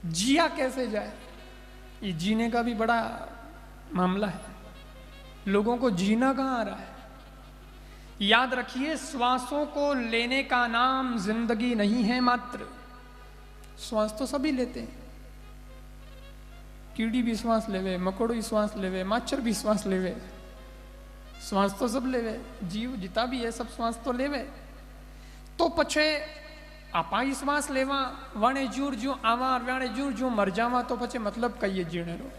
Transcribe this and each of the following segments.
जिया कैसे जाए, ये जीने का भी बड़ा मामला है। लोगों को जीना कहाँ आ रहा है। याद रखिए, श्वासों को लेने का नाम जिंदगी नहीं है मात्र। श्वास तो सभी लेते हैं, कीड़ी भी श्वास लेवे, मकोड़ो भी श्वास लेवे, माछर भी श्वास लेवे, श्वास तो सब लेवे, जीव जिता भी है सब श्वास तो लेवे। तो पछे आपा ही श्वास लेवा वाणे जूर जू आवा वाणे जूर जू मर जावा, तो पछे मतलब कहिए जीने रो।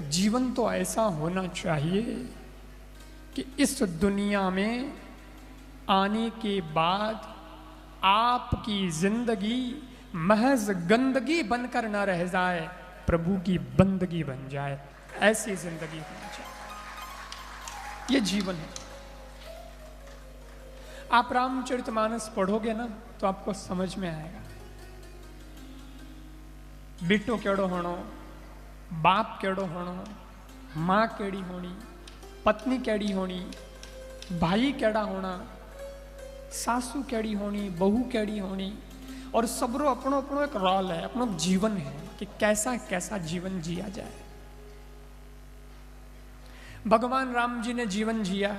जीवन तो ऐसा होना चाहिए कि इस दुनिया में आने के बाद आपकी जिंदगी महज गंदगी बनकर न रह जाए, प्रभु की बंदगी बन जाए। ऐसी जिंदगी होनी चाहिए, ये जीवन है। आप रामचरितमानस पढ़ोगे ना तो आपको समझ में आएगा। बेटो केड़ो होनो, बाप केड़ो होनो, मां केड़ी होनी, पत्नी केड़ी होनी, भाई केड़ा होना, सासू केड़ी होनी, बहू केड़ी होनी, और सबरो अपनो अपनो एक रोल है, अपनो जीवन है कि कैसा कैसा जीवन जिया जाए। भगवान राम जी ने जीवन जिया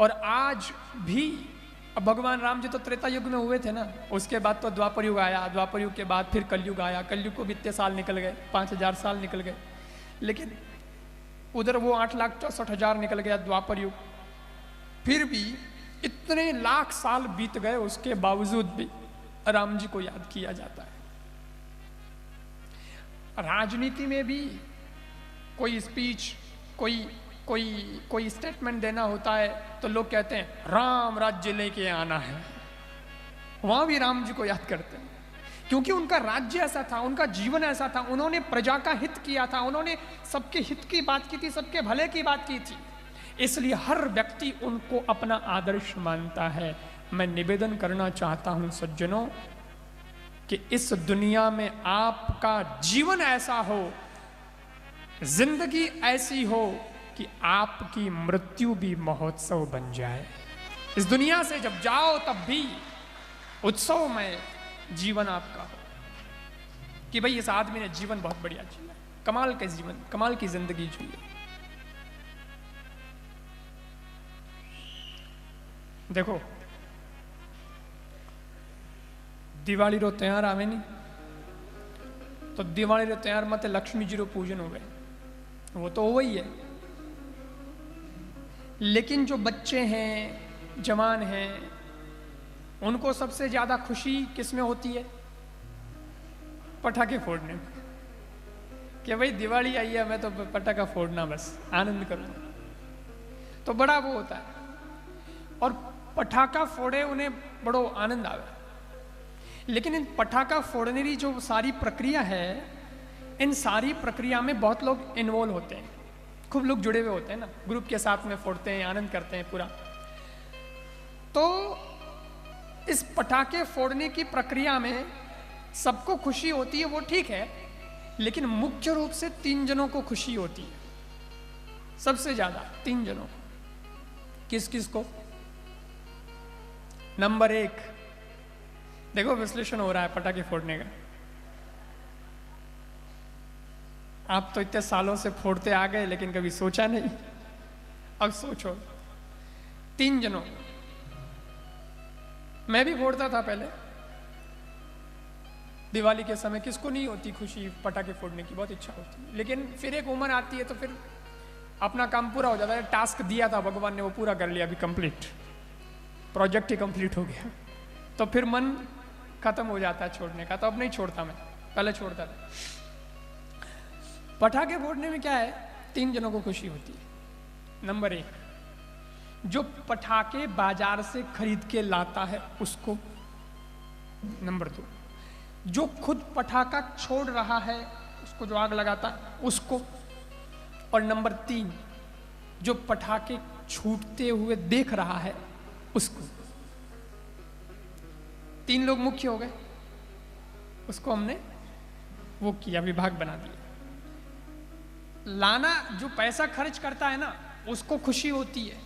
और आज भी। अब भगवान राम जी तो त्रेता युग में हुए थे ना, उसके बाद तो द्वापर युग आया, द्वापर युग के बाद फिर कलयुग आया, कलयुग को भी इतने साल निकल गए, 5000 साल निकल गए। लेकिन उधर वो 8,64,000 निकल गया द्वापर युग। फिर भी इतने लाख साल बीत गए, उसके बावजूद भी राम जी को याद किया जाता है। राजनीति में भी कोई स्पीच, कोई स्टेटमेंट देना होता है तो लोग कहते हैं राम राज्य लेके आना है। वहां भी राम जी को याद करते हैं, क्योंकि उनका राज्य ऐसा था, उनका जीवन ऐसा था, उन्होंने प्रजा का हित किया था, उन्होंने सबके हित की बात की थी, सबके भले की बात की थी। इसलिए हर व्यक्ति उनको अपना आदर्श मानता है। मैं निवेदन करना चाहता हूं सज्जनों कि इस दुनिया में आपका जीवन ऐसा हो, जिंदगी ऐसी हो कि आपकी मृत्यु भी महोत्सव बन जाए। इस दुनिया से जब जाओ तब भी उत्सव में जीवन आपका हो कि भाई इस आदमी ने जीवन बहुत बढ़िया जिया, कमाल का जीवन, कमाल की जिंदगी जी। देखो दिवाली रो त्योहार आवे नहीं तो दिवाली रो त्योहार मत लक्ष्मी जी रो पूजन हो गए, वो तो वही है। लेकिन जो बच्चे हैं, जवान हैं, उनको सबसे ज्यादा खुशी किस में होती है? पटाखे फोड़ने में। कि भाई दिवाली आई है, मैं तो पटाखा फोड़ना, बस आनंद करूंगा, तो बड़ा वो होता है। और पटाखा फोड़े उन्हें बड़ो आनंद आवे। लेकिन इन पटाखा फोड़ने की जो सारी प्रक्रिया है, इन सारी प्रक्रिया में बहुत लोग इन्वॉल्व होते हैं, खूब लोग जुड़े हुए होते हैं ना, ग्रुप के साथ में फोड़ते हैं, आनंद करते हैं पूरा। तो इस पटाखे फोड़ने की प्रक्रिया में सबको खुशी होती है, वो ठीक है, लेकिन मुख्य रूप से 3 जनों को खुशी होती है, सबसे ज्यादा 3 जनों को। किस किस को? नंबर 1, देखो विश्लेषण हो रहा है पटाखे फोड़ने का। आप तो इतने सालों से फोड़ते आ गए, लेकिन कभी सोचा नहीं। अब सोचो 3 जनों, मैं भी फोड़ता था पहले दिवाली के समय। किसको नहीं होती खुशी पटाखे फोड़ने की, बहुत इच्छा होती है। लेकिन फिर एक उम्र आती है तो फिर अपना काम पूरा हो जाता है। टास्क दिया था भगवान ने, वो पूरा कर लिया, अभी कंप्लीट, प्रोजेक्ट ही कंप्लीट हो गया, तो फिर मन खत्म हो जाता है छोड़ने का। तो अब नहीं छोड़ता मैं, पहले छोड़ता था। पटाखे फोड़ने में क्या है, 3 जनों को खुशी होती है। नंबर 1, जो पटाखे बाजार से खरीद के लाता है उसको। नंबर 2, जो खुद पटाखा छोड़ रहा है, उसको, जो आग लगाता है उसको। और नंबर 3, जो पटाखे छूटते हुए देख रहा है उसको। 3 लोग मुख्य हो गए, उसको हमने वो किया, विभाग बना दिया। लाना, जो पैसा खर्च करता है ना, उसको खुशी होती है,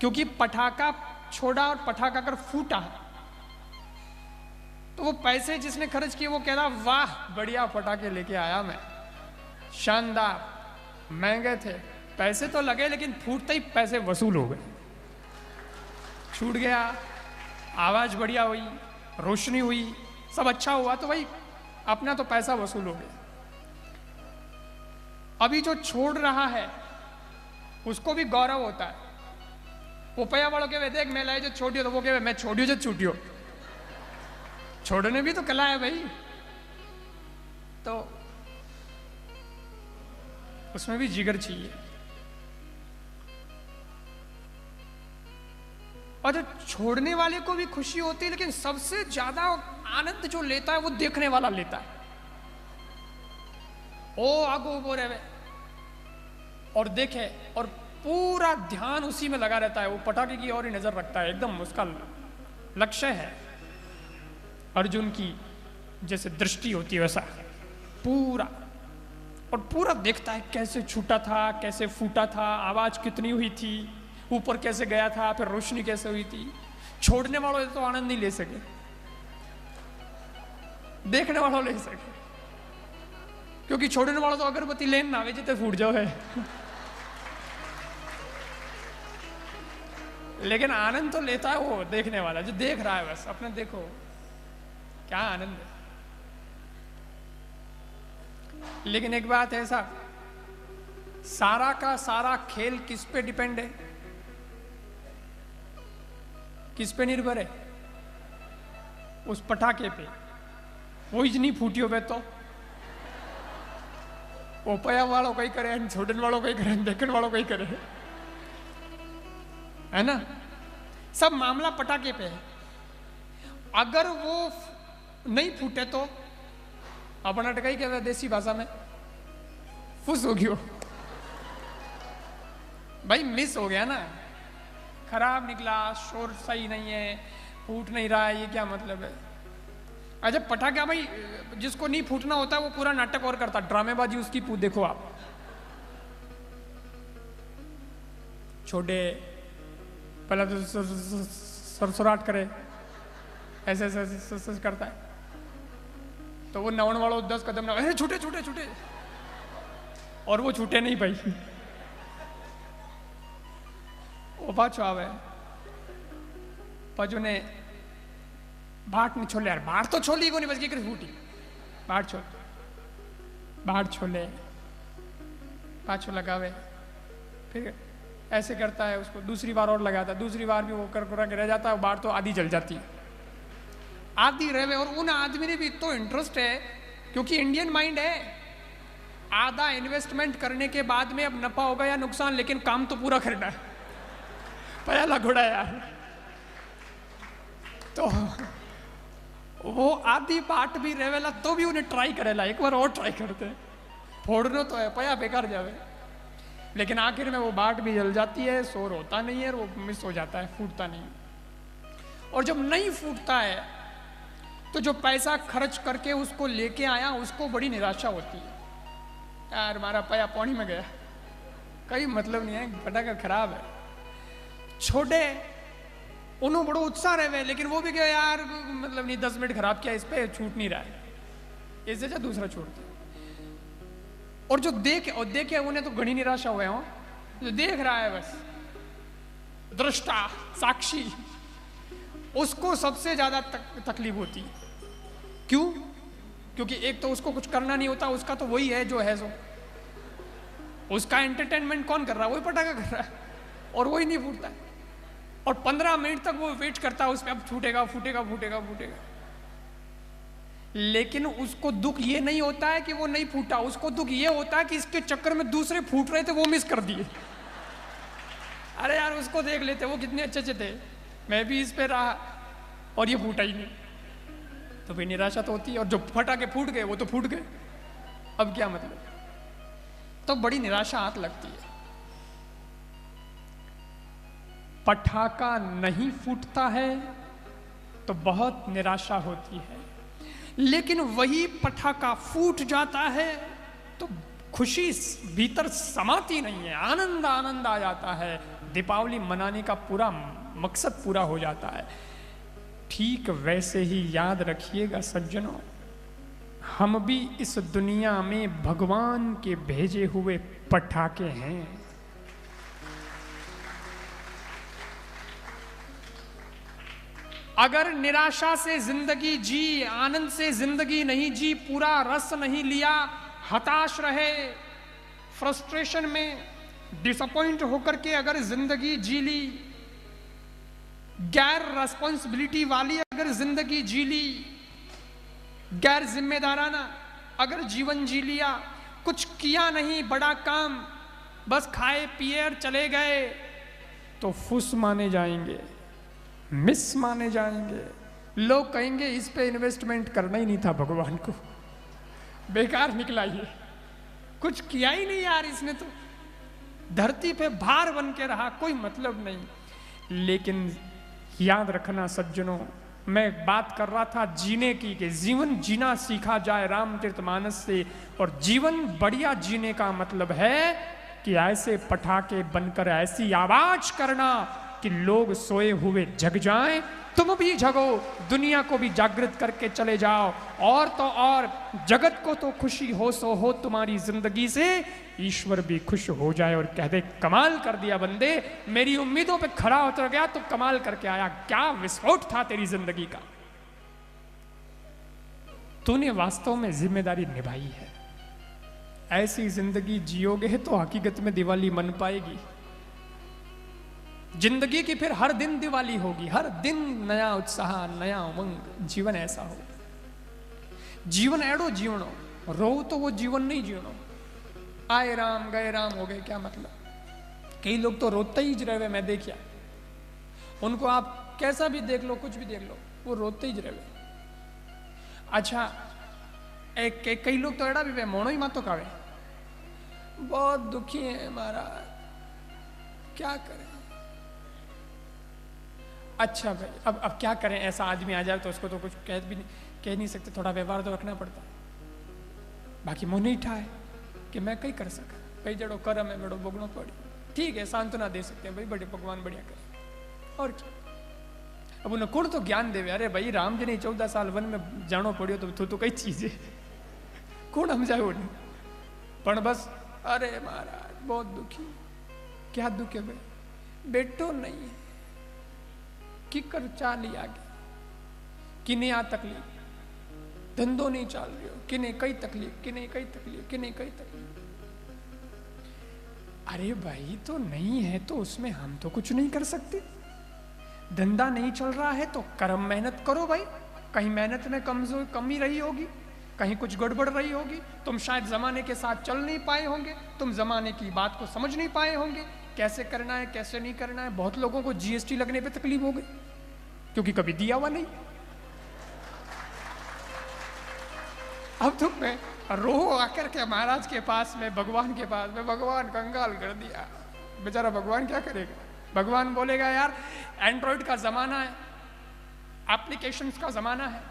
क्योंकि पटाखा छोड़ा और पटाखा अगर फूटा तो वो पैसे जिसने खर्च किए वो कह रहा वाह बढ़िया पटाखे लेके आया मैं, शानदार, महंगे थे, पैसे तो लगे लेकिन फूटते ही पैसे वसूल हो गए, छूट गया, आवाज बढ़िया हुई, रोशनी हुई, सब अच्छा हुआ, तो भाई अपना तो पैसा वसूल हो गया। अभी जो छोड़ रहा है उसको भी गौरव होता है। वो पया वालों के देख मैं लाए जो छोड़ियो, तो वो कहे मैं छोड़ियो जो छूटियो, छोड़ने भी तो कला है भाई, तो उसमें भी जिगर चाहिए। और जो छोड़ने वाले को भी खुशी होती है, लेकिन सबसे ज्यादा आनंद जो लेता है वो देखने वाला लेता है। ओ आगो बोरे वे और देखे, और पूरा ध्यान उसी में लगा रहता है, वो पटाखे की ओर ही नजर रखता है, एकदम उसका लक्ष्य है। अर्जुन की जैसे दृष्टि होती है वैसा पूरा, और पूरा देखता है कैसे छूटा था, कैसे फूटा था, आवाज कितनी हुई थी, ऊपर कैसे गया था, फिर रोशनी कैसे हुई थी। छोड़ने वालों तो आनंद नहीं ले सके, देखने वालों ले सके, क्योंकि छोड़ने वालों तो अगरबत्ती लेन ना जितने फूट जाओ है लेकिन आनंद तो लेता है वो देखने वाला, जो देख रहा है बस अपने, देखो क्या आनंद है। लेकिन एक बात है, साहब सारा का सारा खेल किस पे डिपेंड है, किस पे निर्भर है? उस पटाखे पे। वो इतनी फूटियो पे तो ओपया वालों कहीं करे, छोड़ने वालों कहीं करे, देखने वालों कहीं करे, है ना? सब मामला पटाखे पे है। अगर वो नहीं फूटे तो अपना टकाई कहते हैं देसी भाषा में, फुस हो गयो भाई, मिस हो गया ना, खराब निकला, शोर सही नहीं है, फूट नहीं रहा है, ये क्या मतलब है? अच्छा पटाखा भाई जिसको नहीं फूटना होता वो पूरा नाटक और करता, ड्रामेबाजी उसकी देखो आप, छोटे पहले तो सरसराट करे, ऐसे ऐसे करता है, तो वो नवन वालों 10 कदम ना छूटे छूटे छूटे, और वो छूटे नहीं भाई, वो पाछो आवे पाछो ने बाट नहीं छोले, यार बाट तो छोली को नहीं, बस की फूटी बाट छोले पाछो लगावे, फिर ऐसे करता है, उसको दूसरी बार और लगाता है, दूसरी बार भी वो कर के रह जाता है, बाट तो आधी जल जाती है, आधी रहे। और उन आदमी ने भी तो इंटरेस्ट है, क्योंकि इंडियन माइंड है, आधा इन्वेस्टमेंट करने के बाद में अब नफा होगा या नुकसान, लेकिन काम तो पूरा करना है, पहला घोड़ा यार। तो वो आधी बाट भी रहेला तो भी उन्हें ट्राई करेला, एक बार और ट्राई करते, फोड़ना तो है, पया बेकार जावे, लेकिन आखिर में वो बाट भी जल जाती है, शोर होता नहीं है, वो मिस हो जाता है, फूटता नहीं। और जब नहीं फूटता है तो जो पैसा खर्च करके उसको लेके आया उसको बड़ी निराशा होती है, यार हमारा पया पानी में गया, कोई मतलब नहीं है, पटाखा खराब है। छोटे उन्होंने बड़ो उत्साह रहे, लेकिन वो भी क्या यार मतलब नहीं, 10 मिनट खराब किया, इस पे छूट नहीं रहा है, इससे अच्छा दूसरा छोड़ते। और जो देखे उन्हें तो घनी निराशा हुए हो, जो देख रहा है बस दृष्टा साक्षी, उसको सबसे ज्यादा तकलीफ होती है। क्यों? क्योंकि एक तो उसको कुछ करना नहीं होता, उसका तो वही है जो है, सो उसका एंटरटेनमेंट कौन कर रहा है? वही पटाखा कर रहा है, और वही नहीं फूटता है, और 15 मिनट तक वो वेट करता है उस पर, अब छूटेगा फूटेगा फूटेगा फूटेगा। लेकिन उसको दुख ये नहीं होता है कि वो नहीं फूटा, उसको दुख ये होता है कि इसके चक्कर में दूसरे फूट रहे थे, वो मिस कर दिए। अरे यार उसको देख लेते, वो कितने अच्छे अच्छे थे, मैं भी इस पे रहा और ये फूटा ही नहीं, तो फिर निराशा तो होती है। और जो फटा के फूट गए वो तो फूट गए, अब क्या मतलब? तो बड़ी निराशा हाथ लगती है। पटाखा नहीं फूटता है तो बहुत निराशा होती है, लेकिन वही पटाखा फूट जाता है तो खुशी भीतर समाती नहीं है, आनंद आ जाता है, दीपावली मनाने का पूरा मकसद पूरा हो जाता है। ठीक वैसे ही याद रखिएगा सज्जनों, हम भी इस दुनिया में भगवान के भेजे हुए पटाखे हैं। अगर निराशा से जिंदगी जी, आनंद से जिंदगी नहीं जी, पूरा रस नहीं लिया, हताश रहे, फ्रस्ट्रेशन में डिसअपॉइंट होकर के अगर जिंदगी जी ली, गैर रेस्पॉन्सिबिलिटी वाली अगर जिंदगी जी ली, गैर जिम्मेदाराना अगर जीवन जी लिया, कुछ किया नहीं बड़ा काम, बस खाए पिए और चले गए, तो फुस माने जाएंगे, मिस माने जाएंगे। लोग कहेंगे इस पे इन्वेस्टमेंट करना ही नहीं था भगवान को, बेकार निकला ये, कुछ किया ही नहीं यार इसने, तो धरती पे भार बन के रहा, कोई मतलब नहीं। लेकिन याद रखना सज्जनों, मैं बात कर रहा था जीने की, कि जीवन जीना सीखा जाए रामचरितमानस से, और जीवन बढ़िया जीने का मतलब है कि ऐसे पटाखे बनकर ऐसी आवाज करना कि लोग सोए हुए जग जाएं, तुम भी जगो, दुनिया को भी जागृत करके चले जाओ, और तो और जगत को तो खुशी हो सो हो तुम्हारी जिंदगी से, ईश्वर भी खुश हो जाए और कह दे कमाल कर दिया बंदे, मेरी उम्मीदों पे खरा उतर गया तो कमाल करके आया, क्या विस्फोट था तेरी जिंदगी का, तूने वास्तव में जिम्मेदारी निभाई है। ऐसी जिंदगी जियोगे तो हकीकत में दिवाली मन पाएगी। जिंदगी की फिर हर दिन दिवाली होगी, हर दिन नया उत्साह, नया उमंग, जीवन ऐसा हो। जीवन एड़ो जीवनो, रो तो वो जीवन नहीं जीवनो, आए राम गए राम हो गए, क्या मतलब। कई लोग तो रोते ही रहे, मैं देखिया उनको, आप कैसा भी देख लो, कुछ भी देख लो, वो रोते ही रहे। अच्छा कई लोग तो एड़ा भी वे मोनो ही मातो कावे, बहुत दुखी है महाराज, क्या करें। अच्छा भाई अब क्या करें, ऐसा आदमी आ जाए तो उसको तो कुछ कह नहीं सकते, थोड़ा व्यवहार तो रखना पड़ता है। बाकी मुंह नहीं ठाए कि मैं कहीं कर सका, भाई जड़ो करम है बड़ो भोगनो पड़ी, ठीक है सांत्वना दे सकते हैं, भाई बड़े भगवान बढ़िया करे, और क्या। अब उन्हें कौन तो ज्ञान देवे, अरे भाई राम जी ने 14 साल वन में जानो पड़ियो तो तू कई चीज है, कौन समझाए उन्हें। पर बस अरे महाराज बहुत दुखी, क्या दुख है भाई, बेटो नहीं है कि कर चाली आगे, किने आ तकलीफ, धंधो नहीं चल रही हो, किने कई तकलीफ, किने कई तकलीफ, किने कई तकलीफ। अरे भाई तो नहीं है तो उसमें हम तो कुछ नहीं कर सकते। धंधा नहीं चल रहा है तो कर्म मेहनत करो भाई, कहीं मेहनत में कमी रही होगी, कहीं कुछ गड़बड़ रही होगी, तुम शायद जमाने के साथ चल नहीं पाए होंगे, तुम जमाने की बात को समझ नहीं पाए होंगे, कैसे करना है कैसे नहीं करना है। बहुत लोगों को जीएसटी लगने पे तकलीफ हो गई क्योंकि कभी दिया हुआ नहीं। अब तो मैं रो आकर के महाराज के पास में, भगवान के पास में, भगवान कंगाल कर दिया, बेचारा भगवान क्या करेगा। भगवान बोलेगा यार एंड्रॉइड का जमाना है, एप्लीकेशंस का जमाना है,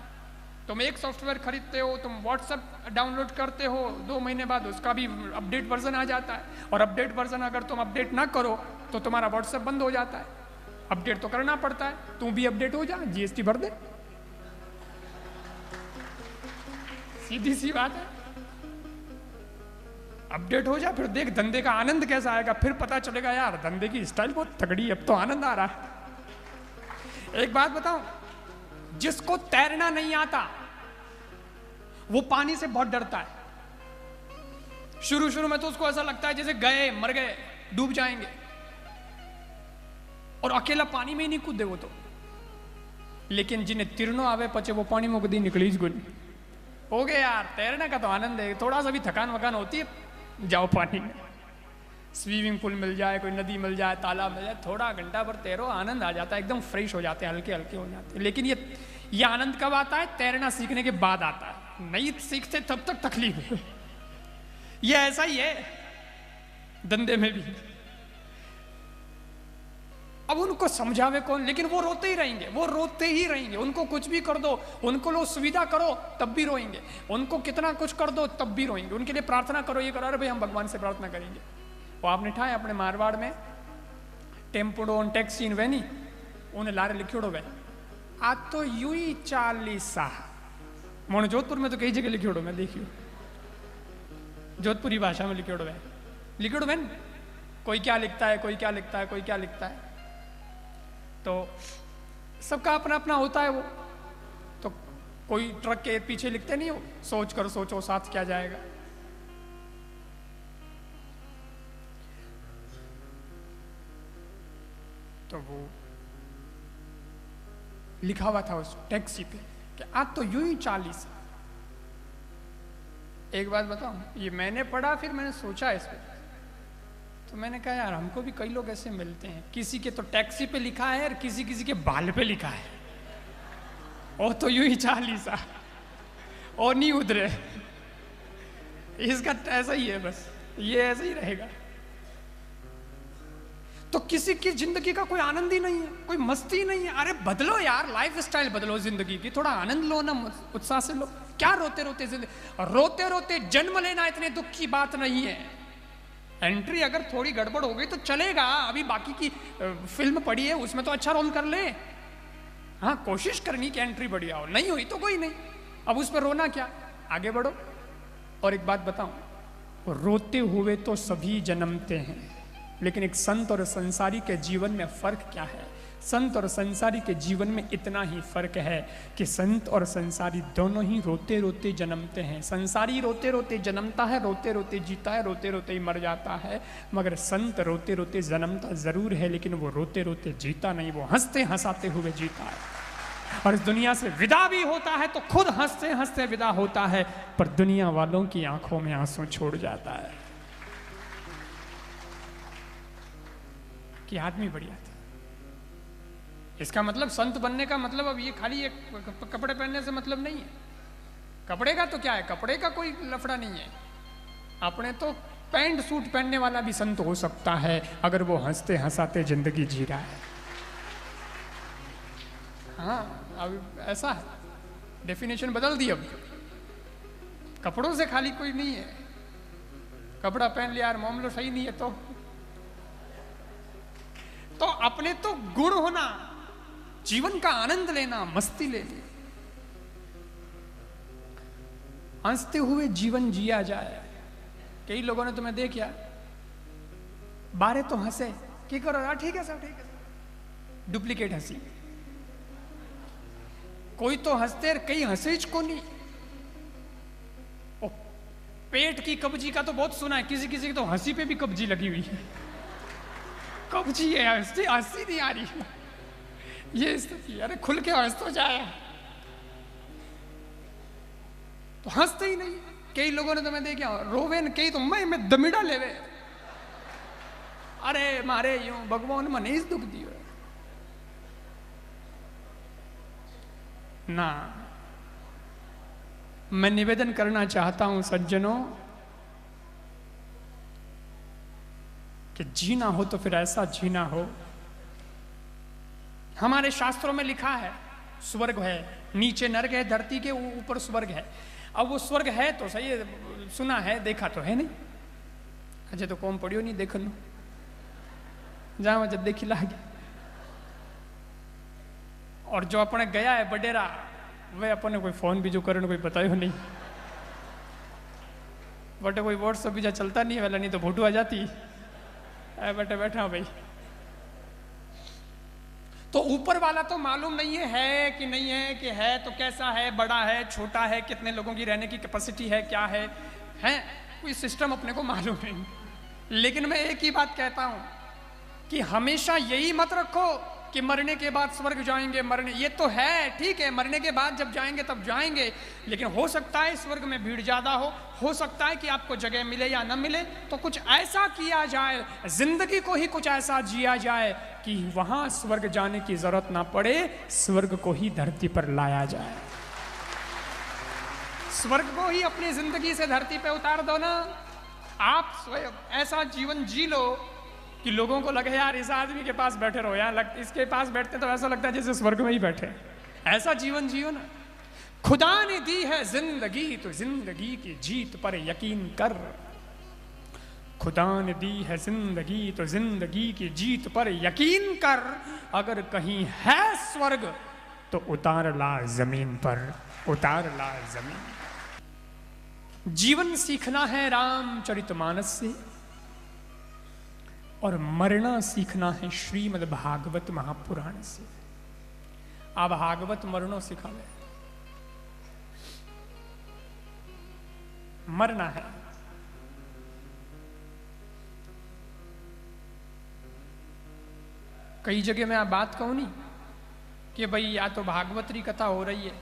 तुम एक सॉफ्टवेयर खरीदते हो, तुम व्हाट्सएप डाउनलोड करते हो, 2 महीने बाद उसका भी अपडेट वर्जन आ जाता है, और अपडेट वर्जन अगर तुम अपडेट ना करो तो तुम्हारा व्हाट्सएप बंद हो जाता है। अपडेट तो करना पड़ता है, तू भी अपडेट हो जा, जीएसटी भर दे, सीधी सी बात है। अपडेट हो जा, फिर देख धंधे का आनंद कैसा आएगा, फिर पता चलेगा यार धंधे की स्टाइल बहुत तगड़ी है, अब तो आनंद आ रहा है। एक बात बताऊं, जिसको तैरना नहीं आता वो पानी से बहुत डरता है। शुरू में तो उसको ऐसा लगता है जैसे गए मर गए, डूब जाएंगे, और अकेला पानी में ही नहीं कूदे वो तो। लेकिन जिन्हें तिरनो आवे पचे वो पानी में कभी निकली गुन हो गए यार। तैरने का तो आनंद है, थोड़ा सा भी थकान वकान होती है, जाओ पानी में, स्विमिंग पूल मिल जाए, कोई नदी मिल जाए, तालाब मिल जाए, थोड़ा घंटा भर तैरो, आनंद आ जाता है, एकदम फ्रेश हो जाते हैं, हल्के हल्के हो जाते हैं। लेकिन ये आनंद कब आता है? तैरना सीखने के बाद आता है, नहीं सीखते तब तक तकलीफ है। ये ऐसा ही है धंधे में भी। अब उनको समझावे कौन, लेकिन वो रोते ही रहेंगे, वो रोते ही रहेंगे। उनको कुछ भी कर दो, उनको लो सुविधा करो तब भी रोएंगे, उनको कितना कुछ कर दो तब भी रोएंगे। उनके लिए प्रार्थना करो, ये करो, अरे भाई हम भगवान से प्रार्थना करेंगे। वो आपने ठाए अपने मारवाड़ में टेम्पोडो टैक्सी वेनी उन्हें लारे लिखियोड़ो वे आ तो यूं ही 40 मोने जोधपुर में तो कई जगह लिखियोड़ो मैं देखियो, जोधपुरी भाषा में लिखियोड़ो है, लिखियोड़ो है। कोई क्या लिखता है, कोई क्या लिखता है, कोई क्या लिखता है, तो सबका अपना अपना होता है। वो तो कोई ट्रक के पीछे लिखते नहीं हो, सोच कर सोचो साथ क्या जाएगा। तो वो लिखा हुआ था उस टैक्सी पे कि आज तो यूं ही 40। एक बात बताऊं, ये मैंने पढ़ा, फिर मैंने सोचा इस पे, तो मैंने कहा यार हमको भी कई लोग ऐसे मिलते हैं, किसी के तो टैक्सी पे लिखा है और किसी किसी के बाल पे लिखा है, और तो यूं ही 40 और नहीं उधरे। इसका ऐसा ही है, बस ये ऐसा ही रहेगा। तो किसी की जिंदगी का कोई आनंद ही नहीं है, कोई मस्ती नहीं है। अरे बदलो यार, लाइफ स्टाइल बदलो जिंदगी की, थोड़ा आनंद लो ना, उत्साह से लो। क्या रोते रोते जिंदगी, रोते रोते जन्म लेना इतने दुख की बात नहीं है। एंट्री अगर थोड़ी गड़बड़ हो गई तो चलेगा, अभी बाकी की फिल्म पड़ी है उसमें तो अच्छा रोल कर ले। हाँ, कोशिश करनी कि एंट्री बढ़िया हो, नहीं हुई तो कोई नहीं, अब उस पर रोना क्या, आगे बढ़ो। और एक बात बताऊं, रोते हुए तो सभी जन्मते हैं, लेकिन एक संत और संसारी के जीवन में फर्क क्या है? संत और संसारी के जीवन में इतना ही फर्क है कि संत और संसारी दोनों ही रोते रोते जन्मते हैं। संसारी रोते रोते जन्मता है, रोते रोते जीता है, रोते रोते ही मर जाता है, मगर संत रोते रोते जन्मता जरूर है, लेकिन वो रोते रोते जीता नहीं, वो हंसते हंसाते हुए जीता है। और इस दुनिया से विदा भी होता है तो खुद हंसते हंसते विदा होता है, पर दुनिया वालों की आंखों में आंसू छोड़ जाता है कि आदमी बढ़िया था। इसका मतलब संत बनने का मतलब अब ये खाली एक कपड़े पहनने से मतलब नहीं है। कपड़े का तो क्या है, कपड़े का कोई लफड़ा नहीं है। अपने तो पैंट सूट पहनने वाला भी संत हो सकता है अगर वो हंसते हंसाते जिंदगी जी रहा है। हाँ, अब ऐसा है, डेफिनेशन बदल दी। अब कपड़ों से खाली कोई नहीं है, कपड़ा पहन लिया यार मामला सही नहीं है तो अपने तो गुण होना, जीवन का आनंद लेना, मस्ती लेनी, हंसते हुए जीवन जिया जाए। कई लोगों ने तुम्हें देखा, बारे तो हंसे की करो यार, ठीक है सब ठीक है, डुप्लीकेट हंसी। कोई तो हंसते, कई हंसे को नहीं। ओ, पेट की कब्जी का तो बहुत सुना है, किसी किसी की तो हंसी पे भी कब्जी लगी हुई है। कब्जी है, हंसी हंसी नहीं आ रही, ये स्थिति। अरे खुल के हंस तो जाए, तो हंसते ही नहीं। कई लोगों ने तो मैं देखा रोवे न, कई तो मैं दमिड़ा लेवे, अरे मारे यूं भगवान मन इस दुख दियो ना। मैं निवेदन करना चाहता हूं सज्जनों कि जीना हो तो फिर ऐसा जीना हो। हमारे शास्त्रों में लिखा है स्वर्ग है, नीचे नरक है, धरती के ऊपर स्वर्ग है। अब वो स्वर्ग है तो सही है, सुना है, देखा तो है नहीं। अजय तो कौन पढ़ियो नहीं, देख लो जहां जब देखी लागे। और जो अपने गया है बडेरा, वे अपने कोई फोन भी जो करने कोई बतायो नहीं, बटे कोई व्हाट्सअप भी जा चलता नहीं है वाला, नहीं तो फोटो आ जाती बटे बैठा भाई। तो ऊपर वाला तो मालूम नहीं है कि नहीं है, कि है तो कैसा है, बड़ा है छोटा है, कितने लोगों की रहने की कैपेसिटी है, क्या है कोई सिस्टम अपने को मालूम नहीं। लेकिन मैं एक ही बात कहता हूं कि हमेशा यही मत रखो कि मरने के बाद स्वर्ग जाएंगे। मरने ये तो है ठीक है, मरने के बाद जब जाएंगे तब जाएंगे, लेकिन हो सकता है स्वर्ग में भीड़ ज्यादा हो सकता है कि आपको जगह मिले या न मिले, तो कुछ ऐसा किया जाए, जिंदगी को ही कुछ ऐसा जिया जाए कि वहां स्वर्ग जाने की जरूरत ना पड़े, स्वर्ग को ही धरती पर लाया जाए। स्वर्ग को ही अपनी जिंदगी से धरती पे उतार दो ना। आप स्वयं ऐसा जीवन जी लो कि लोगों को लगे यार इस आदमी के पास बैठे रहो, यार इसके पास बैठते तो ऐसा लगता है जैसे स्वर्ग में ही बैठे। ऐसा जीवन जियो ना। खुदा ने दी है जिंदगी तो जिंदगी की जीत पर यकीन कर। खुदा ने दी है जिंदगी तो जिंदगी की जीत पर यकीन कर। अगर कहीं है स्वर्ग तो उतार ला जमीन पर, उतार ला जमीन। जीवन सीखना है रामचरितमानस से और मरना सीखना है श्रीमद् भागवत महापुराण से। आ भागवत मरणो सिखावे, मरना है। कई जगह मैं आप बात कहूं नहीं कि भाई या तो भागवतरी कथा हो रही है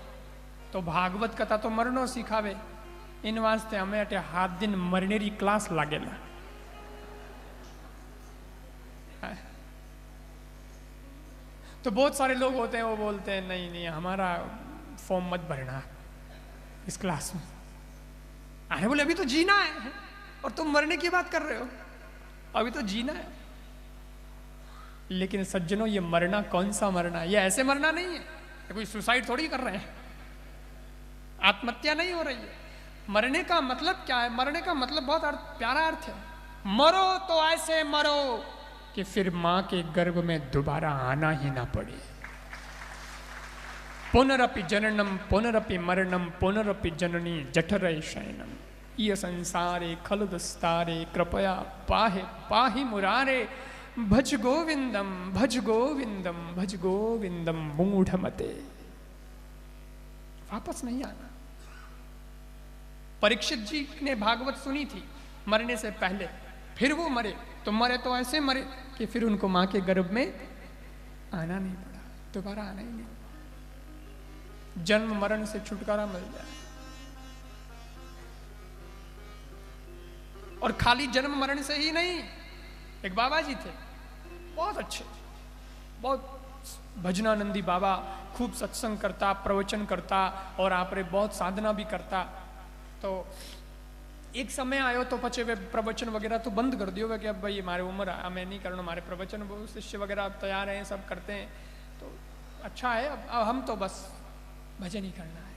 तो भागवत कथा तो मरणो सिखावे, इन वास्ते हमें अटे 7 दिन मरनेरी क्लास लागेला। तो बहुत सारे लोग होते हैं वो बोलते हैं नहीं नहीं हमारा फॉर्म मत भरना इस क्लास में। अरे बोले अभी तो जीना है और तुम मरने की बात कर रहे हो, अभी तो जीना है। लेकिन सज्जनों ये मरना कौन सा मरना है? ये ऐसे मरना नहीं है, ये कोई सुसाइड थोड़ी कर रहे हैं, आत्महत्या नहीं हो रही है। मरने का मतलब क्या है? मरने का मतलब बहुत प्यारा अर्थ है। मरो तो ऐसे मरो कि फिर मां के गर्भ में दोबारा आना ही ना पड़े। पुनरपि जननम पुनरपि मरणम पुनरपि जननी जठरे शयनम ये संसारे खलु दुस्तारे कृपया पाहे पाहि मुरारे भज गोविंदम भज गोविंदम भज गोविंदम मूढ़मते। वापस नहीं आना। परीक्षित जी ने भागवत सुनी थी मरने से पहले, फिर वो मरे तो मरे तो ऐसे मरे कि फिर उनको मां के गर्भ में आना नहीं पड़ा, दोबारा आना ही नहीं। जन्म मरण से छुटकारा मिल जाए। और खाली जन्म मरण से ही नहीं, एक बाबा जी थे बहुत अच्छे, बहुत भजनानंदी बाबा, खूब सत्संग करता, प्रवचन करता और आपरे बहुत साधना भी करता। तो एक समय आयो तो पचे वे प्रवचन वगैरह तो बंद कर दियो वे कि अब भाई हमारे उम्र हमें नहीं करना, हमारे प्रवचन शिष्य वगैरह अब तैयार हैं, सब करते हैं तो अच्छा है, अब हम तो बस भजन ही करना है,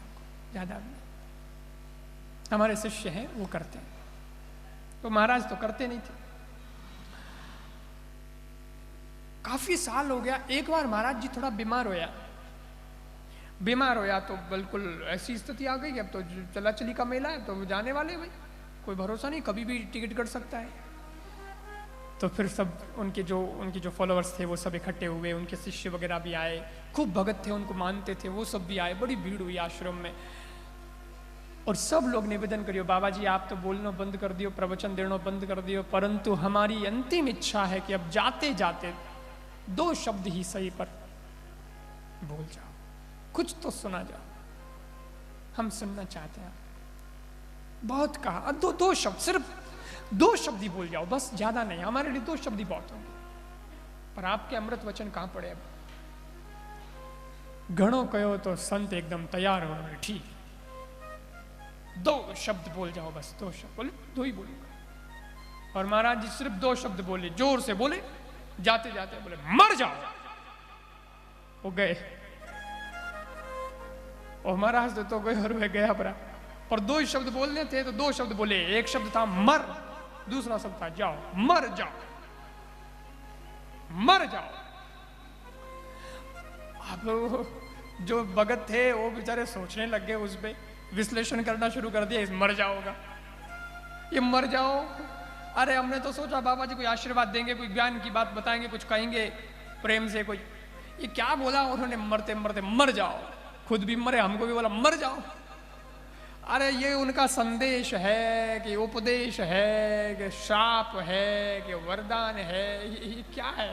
ज़्यादा हमारे शिष्य हैं वो करते हैं। तो महाराज तो करते नहीं थे। काफी साल हो गया, एक बार महाराज जी थोड़ा बीमार होया, बीमार होया तो बिल्कुल ऐसी स्थिति आ गई कि अब तो चला चली का मेला है, तो जाने वाले भाई कोई भरोसा नहीं, कभी भी टिकट कट सकता है। तो फिर सब उनके जो फॉलोअर्स थे वो सब इकट्ठे हुए, उनके शिष्य वगैरह भी आए, खूब भगत थे, उनको मानते थे, वो सब भी आए, बड़ी भीड़ हुई आश्रम में। और सब लोग निवेदन करियो बाबा जी आप तो बोलना बंद कर दियो, प्रवचन देना बंद कर दियो, परंतु हमारी अंतिम इच्छा है कि अब जाते जाते 2 शब्द ही सही पर बोल जाओ, कुछ तो सुना जाओ, हम सुनना चाहते हैं। बहुत कहा, 2 शब्द, सिर्फ 2 शब्द ही बोल जाओ, बस ज्यादा नहीं, हमारे लिए 2 शब्द ही बहुत होंगे। पर आपके अमृत वचन कहां पड़े? अब घणो कहो तो संत एकदम तैयार हो गए, ठीक 2 शब्द बोल जाओ, बस 2 शब्द बोले, 2 ही बोलूंगा। और महाराज जी सिर्फ 2 शब्द बोले, जोर से बोले, जाते जाते बोले मर जाओ, वो गए। और महाराज तो गए और वह गया परा, पर 2 ही शब्द बोलने थे तो 2 शब्द बोले। एक शब्द था मर, दूसरा शब्द था जाओ, मर जाओ, मर जाओ। अब जो भगत थे वो बेचारे सोचने लग गए, उस पे विश्लेषण करना शुरू कर दिया, इस मर जाओगा, ये मर जाओ। अरे हमने तो सोचा बाबा जी कोई आशीर्वाद देंगे, कोई ज्ञान की बात बताएंगे, कुछ कहेंगे प्रेम से, कोई ये क्या बोला उन्होंने, मरते मरते मर जाओ, खुद भी मरे, हमको भी बोला मर जाओ। अरे ये उनका संदेश है कि उपदेश है कि श्राप है कि वरदान है, ये क्या है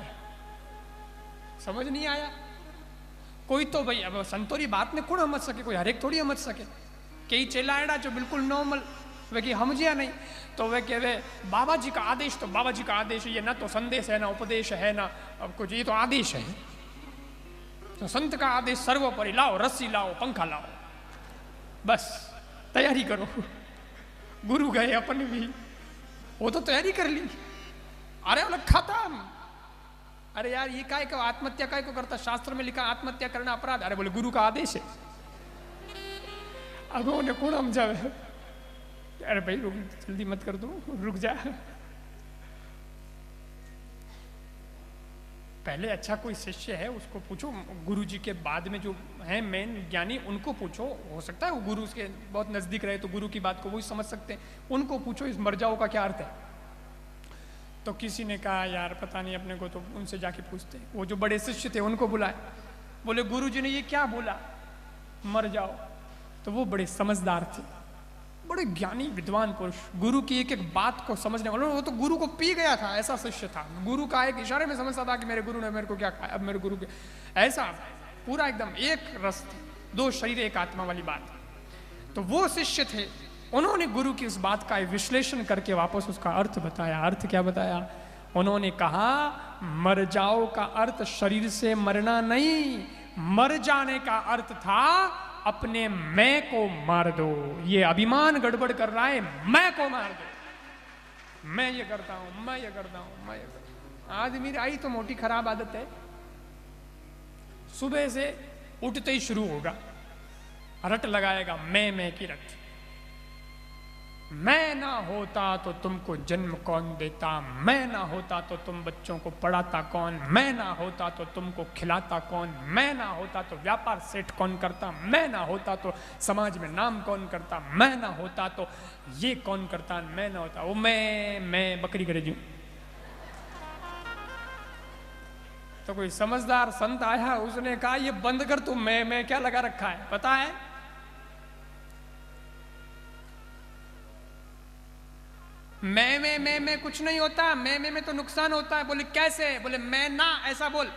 समझ नहीं आया। कोई तो भाई अब संतोरी बात में कौन समझ सके, कोई हरेक थोड़ी समझ सके। कई चेला एड़ा जो बिल्कुल नॉर्मल वे कि समझिया नहीं, तो वे कहे बाबा जी का आदेश, तो बाबा जी का आदेश ये ना तो संदेश है ना उपदेश है ना अब कुछ, ये तो आदेश है। तो संत का आदेश सर्वोपरि, लाओ रस्सी लाओ पंखा लाओ, बस तैयारी करो। गुरु गए अपन भी, वो तो तैयारी कर ली, अरे अलग खत्म। अरे यार ये काय को आत्महत्या काय को करता, शास्त्र में लिखा आत्महत्या करना अपराध, अरे बोले गुरु का आदेश है। अब उन्हें कौन समझावे, अरे भाई रुक, जल्दी मत कर दो, रुक जा। पहले अच्छा कोई शिष्य है उसको पूछो, गुरु जी के बाद में जो हैं मेन ज्ञानी उनको पूछो, हो सकता है वो गुरु के बहुत नजदीक रहे तो गुरु की बात को वो समझ सकते हैं, उनको पूछो इस मर जाओ का क्या अर्थ है। तो किसी ने कहा यार पता नहीं अपने को, तो उनसे जाके पूछते, वो जो बड़े शिष्य थे उनको बुलाए, बोले गुरु जी ने ये क्या बोला मर जाओ। तो वो बड़े समझदार थे, बड़े ज्ञानी विद्वान पुरुष, गुरु की एक एक बात को समझने वाले, वो तो गुरु को पी गया था, ऐसा शिष्य था, गुरु का एक इशारे में समझता था कि मेरे गुरु ने मेरे को क्या कहा, अब मेरे गुरु के, ऐसा पूरा एकदम एक रस, दो शरीर एक आत्मा वाली बात। तो वो शिष्य थे, उन्होंने गुरु की उस बात का विश्लेषण करके वापस उसका अर्थ बताया। अर्थ क्या बताया? उन्होंने कहा मर जाओ का अर्थ शरीर से मरना नहीं, मर जाने का अर्थ था अपने मैं को मार दो। ये अभिमान गड़बड़ कर रहा है, मैं को मार दो, मैं ये करता हूं, मैं ये करता हूं, मैं ये करता हूं। आज मेरी आई तो मोटी खराब आदत है, सुबह से उठते ही शुरू होगा, रट लगाएगा मैं की रट। मैं ना होता तो तुमको जन्म कौन देता, मैं ना होता तो तुम बच्चों को पढ़ाता कौन, मैं ना होता तो तुमको खिलाता कौन, मैं ना होता तो व्यापार सेट कौन करता, मैं ना होता तो समाज में नाम कौन करता, मैं ना होता तो ये कौन करता, मैं ना होता वो मैं बकरी करे जू। तो कोई समझदार संत आया, उसने कहा ये बंद कर तू, मैं क्या लगा रखा है पता है? मैं कुछ नहीं होता, मैं तो नुकसान होता है। बोले कैसे? बोले मैं ना ऐसा बोल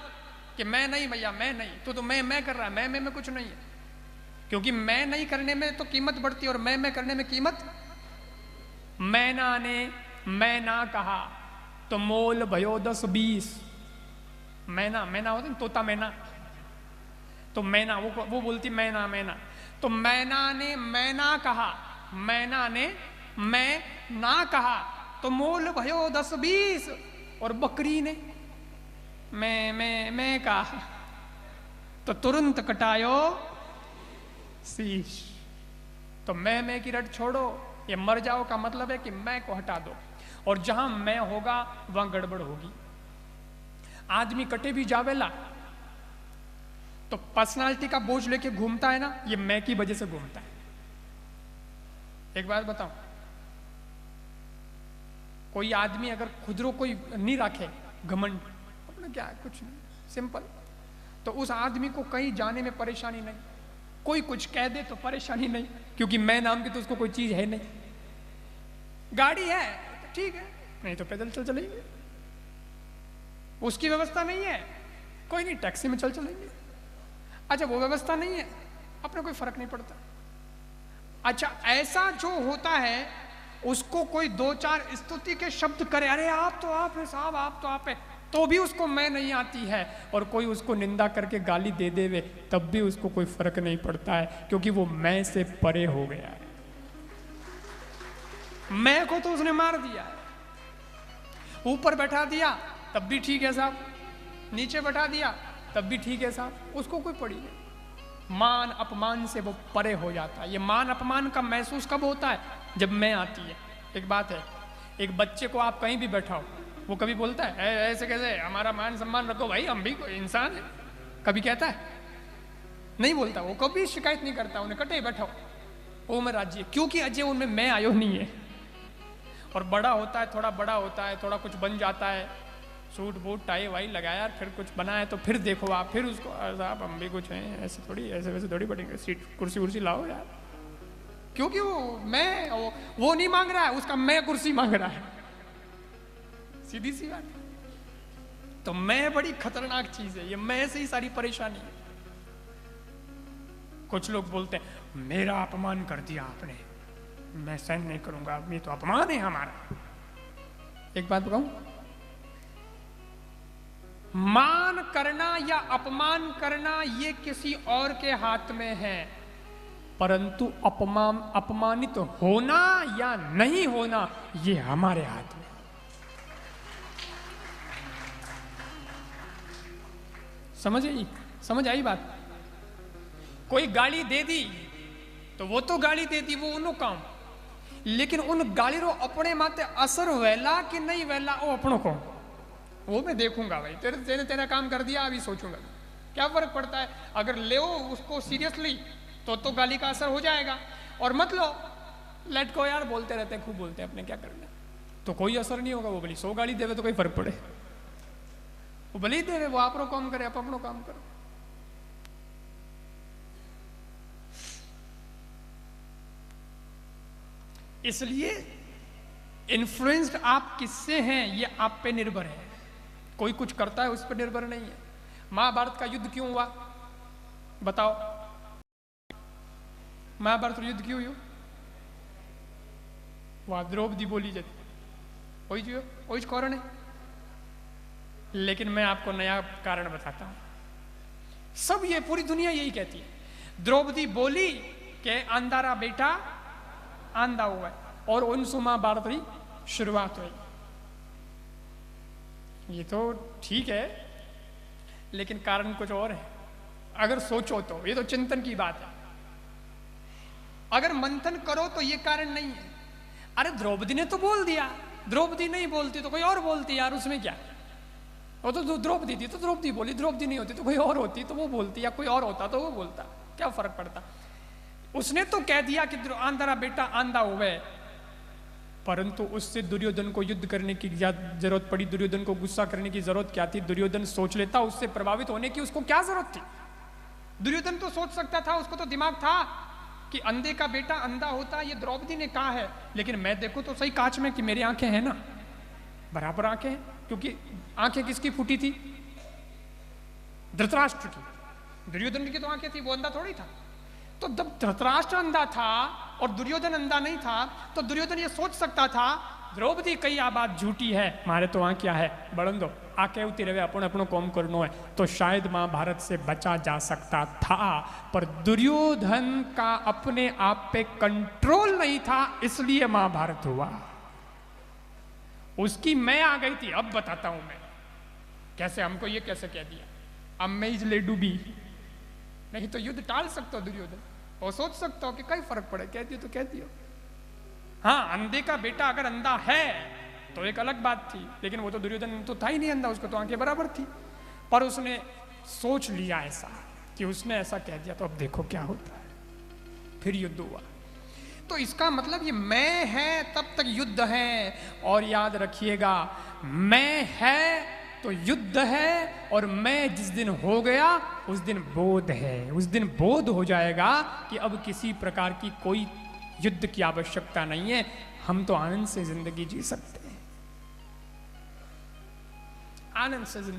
कि मैं नहीं भैया, मैं नहीं, तो मैं कर रहा है, मैं कुछ नहीं है, क्योंकि मैं नहीं करने में तो कीमत बढ़ती है और मैं करने में कीमत। मैना ने मैं ना कहा तो मोल भयो 10-20। मैना होता है तोता मैना, तो मैना वो बोलती मैना। तो मैना ने मैना कहा, मैना ने मैं ना कहा तो मोल भयो 10-20, और बकरी ने मैं कहा तो तुरंत कटायो शीश। तो मैं की रट छोड़ो, ये मर जाओ का मतलब है कि मैं को हटा दो, और जहां मैं होगा वहां गड़बड़ होगी। आदमी कटे भी जावेला तो पर्सनालिटी का बोझ लेके घूमता है ना, ये मैं की वजह से घूमता है। एक बात बताऊं, कोई आदमी अगर खुदरो कोई नहीं रखे घमंड, अपना क्या है कुछ नहीं, सिंपल, तो उस आदमी को कहीं जाने में परेशानी नहीं, कोई कुछ कह दे तो परेशानी नहीं, क्योंकि मैं नाम की तो उसको कोई चीज है नहीं। गाड़ी है तो ठीक है, नहीं तो पैदल चल चलेंगे, उसकी व्यवस्था नहीं है, कोई नहीं टैक्सी में चल चलेंगे। अच्छा वो व्यवस्था नहीं है, अपने कोई फर्क नहीं पड़ता। अच्छा ऐसा जो होता है उसको कोई 2-4 स्तुति के शब्द करे, अरे आप तो आप है साहब, आप तो आप है, तो भी उसको मैं नहीं आती है, और कोई उसको निंदा करके गाली दे देवे तब भी उसको कोई फर्क नहीं पड़ता है, क्योंकि वो मैं से परे हो गया है। मैं को तो उसने मार दिया है, ऊपर बैठा दिया तब भी ठीक है साहब, नीचे बैठा दिया तब भी ठीक है साहब, उसको कोई पड़ी नहीं। मान अपमान से वो परे हो जाता है। ये मान अपमान का महसूस कब होता है? जब मैं आती है। एक बात है, एक बच्चे को आप कहीं भी बैठाओ, वो कभी बोलता है ऐसे कैसे, हमारा मान सम्मान रखो भाई, हम भी कोई इंसान है, कभी कहता है? नहीं बोलता, वो कभी शिकायत नहीं करता, उन्हें कटे बैठाओ वो में राज्य, क्योंकि अजय उनमें मैं आयो नहीं है। और बड़ा होता है, थोड़ा बड़ा होता है, थोड़ा कुछ बन जाता है, सूट बूट टाई वाई लगाया, फिर कुछ बनाया, तो फिर देखो आप, फिर उसको साहब हम भी कुछ हैं, ऐसे थोड़ी, ऐसे वैसे थोड़ी बैठेंगे, सीट कुर्सी उर्सी लाओ यार, क्योंकि वो नहीं मांग रहा है, उसका मैं कुर्सी मांग रहा है, सीधी सी बात। तो मैं बड़ी खतरनाक चीज है, ये मैं से ही सारी परेशानी है। कुछ लोग बोलते हैं मेरा अपमान कर दिया आपने, मैं सहन नहीं करूंगा, ये तो अपमान है हमारा। एक बात बताऊं, मान करना या अपमान करना ये किसी और के हाथ में है, परंतु अपमानित होना या नहीं होना ये हमारे हाथ में। समझ आई बात? कोई गाली दे दी तो वो तो गाली दे दी, वो उन्हों काम, लेकिन उन गाली रो अपने माते असर वेला कि नहीं वेला वो अपनों को। वो मैं देखूंगा भाई, तेरे तेरा काम कर दिया, अभी सोचूंगा। क्या फर्क पड़ता है, अगर ले उसको सीरियसली तो गाली का असर हो जाएगा, और मत लो, लेट को यार, बोलते रहते हैं, खूब बोलते हैं, अपने क्या करना, तो कोई असर नहीं होगा। वो भली 100 गाली देवे तो कोई फर्क पड़े, वो भले ही देवे, वो आप काम करे, आप अपनो काम करो। इसलिए इन्फ्लुएंस्ड आप किससे हैं ये आप पे निर्भर है, कोई कुछ करता है उस पर निर्भर नहीं है। महाभारत का युद्ध क्यों हुआ बताओ, महाभारत युद्ध क्यों हुआ? वहां द्रौपदी बोली जाती, वही कारण है। लेकिन मैं आपको नया कारण बताता हूं, सब ये पूरी दुनिया यही कहती है। द्रौपदी बोली कि अंधारा बेटा आंधा हुआ है, और उनसे महाभारत की शुरुआत हुई। ये तो ठीक है, लेकिन कारण कुछ और है। अगर सोचो तो ये तो चिंतन की बात है, अगर मंथन करो तो ये कारण नहीं है। अरे द्रौपदी ने तो बोल दिया, द्रौपदी नहीं बोलती तो कोई और बोलती, यार उसमें क्या, वो तो द्रौपदी थी तो द्रौपदी बोली, द्रौपदी नहीं होती तो कोई और होती तो वो बोलती, या कोई और होता तो वो बोलता, क्या फर्क पड़ता। उसने तो कह दिया कि अंधारा बेटा आंधा हुआ है, परंतु उससे दुर्योधन को युद्ध करने की जरूरत पड़ी, दुर्योधन को गुस्सा करने की जरूरत क्या थी? दुर्योधन सोच लेता, उससे प्रभावित होने की उसको क्या जरूरत थी? दुर्योधन तो सोच सकता था, उसको तो दिमाग था कि अंधे का बेटा अंधा होता, ये द्रौपदी ने कहा है, लेकिन मैं देखूं तो सही कांच में कि मेरी आंखें हैं ना, बराबर आंखें हैं, क्योंकि आंखें किसकी फूटी थी? धृतराष्ट्र की। दुर्योधन की तो आंखें थी, वो अंधा थोड़ी था। तो जब धृतराष्ट्र अंधा था और दुर्योधन अंधा नहीं था, तो दुर्योधन ये सोच सकता था द्रौपदी कई आ बात झूठी है, मारे तो वहां क्या है, बढ़न दो, आके उती रहे, अपन अपनो कौम करनो है, तो शायद महाभारत से बचा जा सकता था। पर दुर्योधन का अपने आप पे कंट्रोल नहीं था, इसलिए महाभारत हुआ। उसकी मैं आ गई थी, अब बताता हूं मैं कैसे, हमको ये कैसे कह दिया, अब मैं इसलिए डूबी, नहीं तो युद्ध टाल सकता हो दुर्योधन, और सोच सकता हो कि कई फर्क पड़े, कह दियो तो कह दियो। हाँ, अंधे का बेटा अगर अंधा है तो एक अलग बात थी, लेकिन वो तो दुर्योधन तो था ही नहीं अंधा, उसको तो आंखें बराबर थी, पर उसने सोच लिया ऐसा कि उसने ऐसा कह दिया, तो अब देखो क्या होता है। फिर युद्ध हुआ। तो इसका मतलब ये मैं है तब तक युद्ध है, और याद रखिएगा मैं है तो युद्ध है, और मैं जिस दिन हो गया उस दिन बोध है, उस दिन बोध हो जाएगा कि अब किसी प्रकार की कोई युद्ध की आवश्यकता नहीं है, हम तो आनंद से जिंदगी जी सकते हैं, आनंद से जिंदगी